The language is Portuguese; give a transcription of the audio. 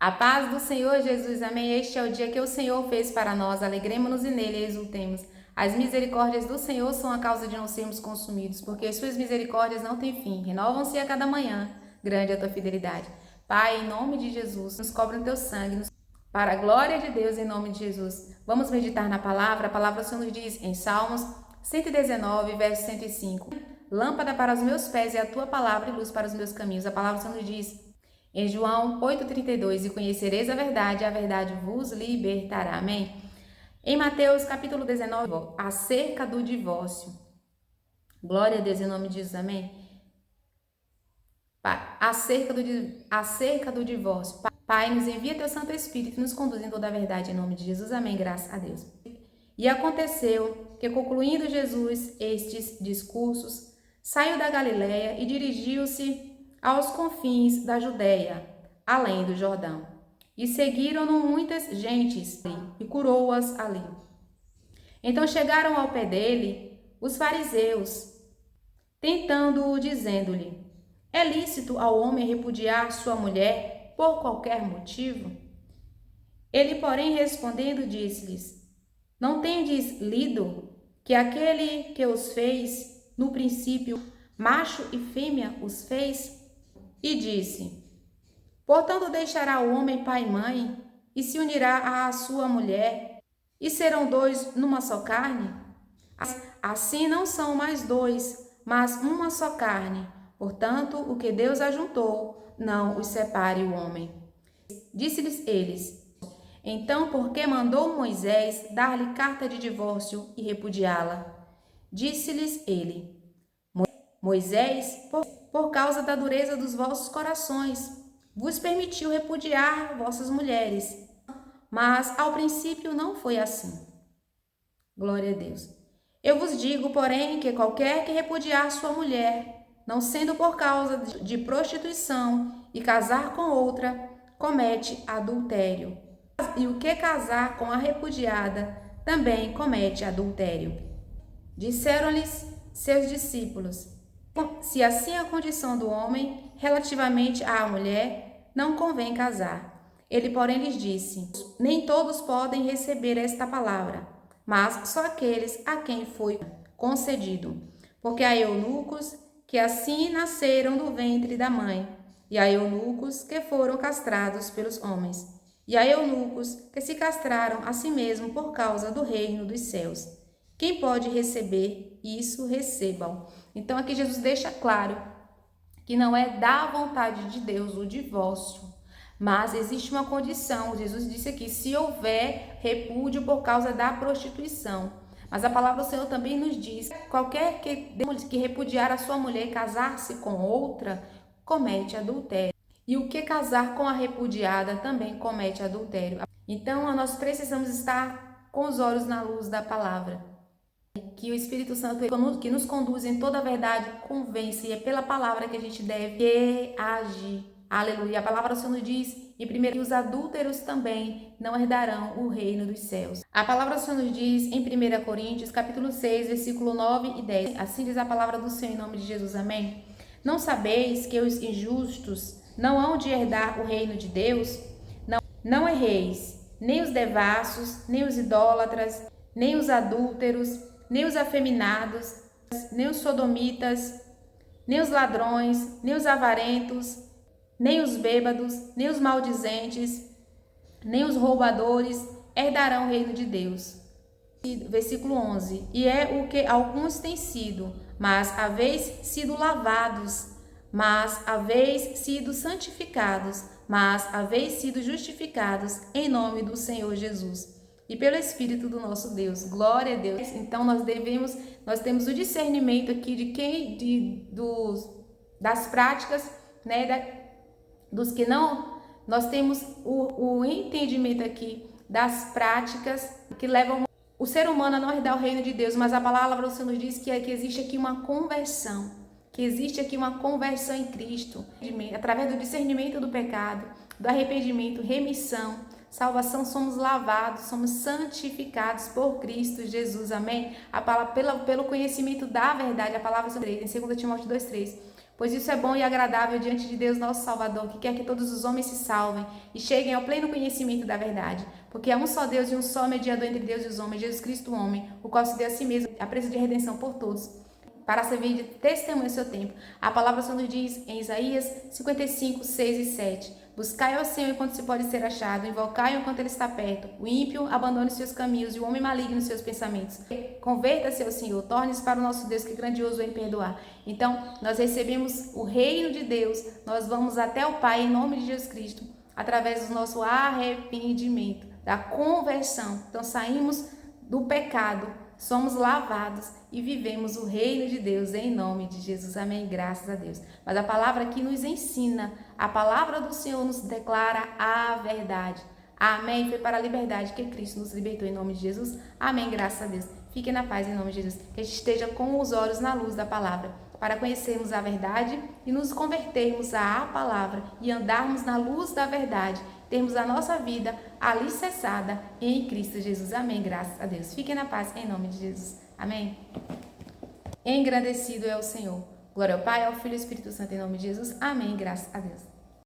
A paz do Senhor Jesus, amém. Este é o dia que o Senhor fez para nós, alegremos-nos e nele exultemos. As misericórdias do Senhor são a causa de não sermos consumidos, porque as suas misericórdias não têm fim, renovam-se a cada manhã, grande é a tua fidelidade. Pai, em nome de Jesus, nos cobre o teu sangue, para a glória de Deus, em nome de Jesus. Vamos meditar na palavra, a palavra do Senhor nos diz em Salmos 119, verso 105. Lâmpada para os meus pés é a tua palavra e luz para os meus caminhos. A palavra do Senhor nos diz em João 8,32, e conhecereis a verdade vos libertará. Amém? Em Mateus capítulo 19, acerca do divórcio. Glória a Deus em nome de Jesus, amém? Acerca do divórcio. Pai, nos envia teu Santo Espírito e nos conduz em toda a verdade em nome de Jesus, amém? Graças a Deus. E aconteceu que, concluindo Jesus estes discursos, saiu da Galiléia e dirigiu-se aos confins da Judéia, além do Jordão. E seguiram-no muitas gentes e curou-as ali. Então chegaram ao pé dele os fariseus, tentando-o, dizendo-lhe: é lícito ao homem repudiar sua mulher por qualquer motivo? Ele, porém, respondendo, disse-lhes: não tendes lido que aquele que os fez, no princípio, macho e fêmea os fez? E disse: portanto deixará o homem pai e mãe, e se unirá à sua mulher, e serão dois numa só carne? Assim não são mais dois, mas uma só carne. Portanto, o que Deus ajuntou, não os separe o homem. Disse-lhes eles: então, por que mandou Moisés dar-lhe carta de divórcio e repudiá-la? Disse-lhes ele: Moisés, por causa da dureza dos vossos corações, vos permitiu repudiar vossas mulheres. Mas ao princípio não foi assim. Glória a Deus. Eu vos digo, porém, que qualquer que repudiar sua mulher, não sendo por causa de prostituição, e casar com outra, comete adultério. E o que casar com a repudiada, também comete adultério. Disseram-lhes seus discípulos: se assim é a condição do homem relativamente à mulher, não convém casar. Ele, porém, lhes disse: nem todos podem receber esta palavra, mas só aqueles a quem foi concedido. Porque há eunucos que assim nasceram do ventre da mãe, e há eunucos que foram castrados pelos homens, e há eunucos que se castraram a si mesmos por causa do reino dos céus. Quem pode receber isso, recebam. Então aqui Jesus deixa claro que não é da vontade de Deus o divórcio, mas existe uma condição. Jesus disse aqui: se houver repúdio por causa da prostituição. Mas a palavra do Senhor também nos diz: qualquer que repudiar a sua mulher e casar-se com outra, comete adultério. E o que casar com a repudiada também comete adultério. Então nós precisamos estar com os olhos na luz da palavra. Que o Espírito Santo, que nos conduz em toda a verdade, convence, e é pela palavra que a gente deve agir. Aleluia. A palavra do Senhor nos diz, e primeiro, que os adúlteros também não herdarão o reino dos céus. A palavra do Senhor nos diz em 1 Coríntios, capítulo 6, versículo 9 e 10. Assim diz a palavra do Senhor em nome de Jesus. Amém. Não sabeis que os injustos não hão de herdar o reino de Deus? Não erreis, nem os devassos, nem os idólatras, nem os adúlteros, nem os afeminados, nem os sodomitas, nem os ladrões, nem os avarentos, nem os bêbados, nem os maldizentes, nem os roubadores herdarão o reino de Deus. Versículo 11. E é o que alguns têm sido, mas haveis sido lavados, mas haveis sido santificados, mas haveis sido justificados em nome do Senhor Jesus e pelo Espírito do nosso Deus. Glória a Deus. Então nós temos o discernimento aqui das práticas, né, dos que não, nós temos o entendimento aqui das práticas que levam o ser humano a não herdar o reino de Deus, mas a palavra do Senhor nos diz que existe aqui uma conversão, em Cristo, através do discernimento do pecado, do arrependimento, remissão, salvação, somos lavados, somos santificados por Cristo Jesus, amém? A palavra, pelo conhecimento da verdade, a palavra em 2 Timóteo 2,3. Pois isso é bom e agradável diante de Deus, nosso Salvador, que quer que todos os homens se salvem e cheguem ao pleno conhecimento da verdade. Porque há um só Deus e um só mediador entre Deus e os homens, Jesus Cristo, o homem, o qual se deu a si mesmo a preço de redenção por todos, para servir de testemunho ao seu tempo. A palavra do Senhor nos diz em Isaías 55, 6 e 7. Buscai ao Senhor enquanto se pode ser achado, invocai-o enquanto ele está perto. O ímpio abandone seus caminhos e o homem maligno seus pensamentos. Converta-se ao Senhor, torne-se para o nosso Deus, que grandioso é em perdoar. Então, nós recebemos o reino de Deus, nós vamos até o Pai em nome de Jesus Cristo, através do nosso arrependimento, da conversão. Então, saímos do pecado, somos lavados e vivemos o reino de Deus em nome de Jesus. Amém. Graças a Deus. Mas a palavra aqui nos ensina, a palavra do Senhor nos declara a verdade. Amém. Foi para a liberdade que Cristo nos libertou em nome de Jesus. Amém. Graças a Deus. Fiquem na paz em nome de Jesus. Que a gente esteja com os olhos na luz da palavra, para conhecermos a verdade e nos convertermos à palavra e andarmos na luz da verdade, termos a nossa vida alicerçada em Cristo Jesus. Amém. Graças a Deus. Fiquem na paz em nome de Jesus. Amém. Engrandecido é o Senhor. Glória ao Pai, ao Filho e ao Espírito Santo em nome de Jesus. Amém. Graças a Deus.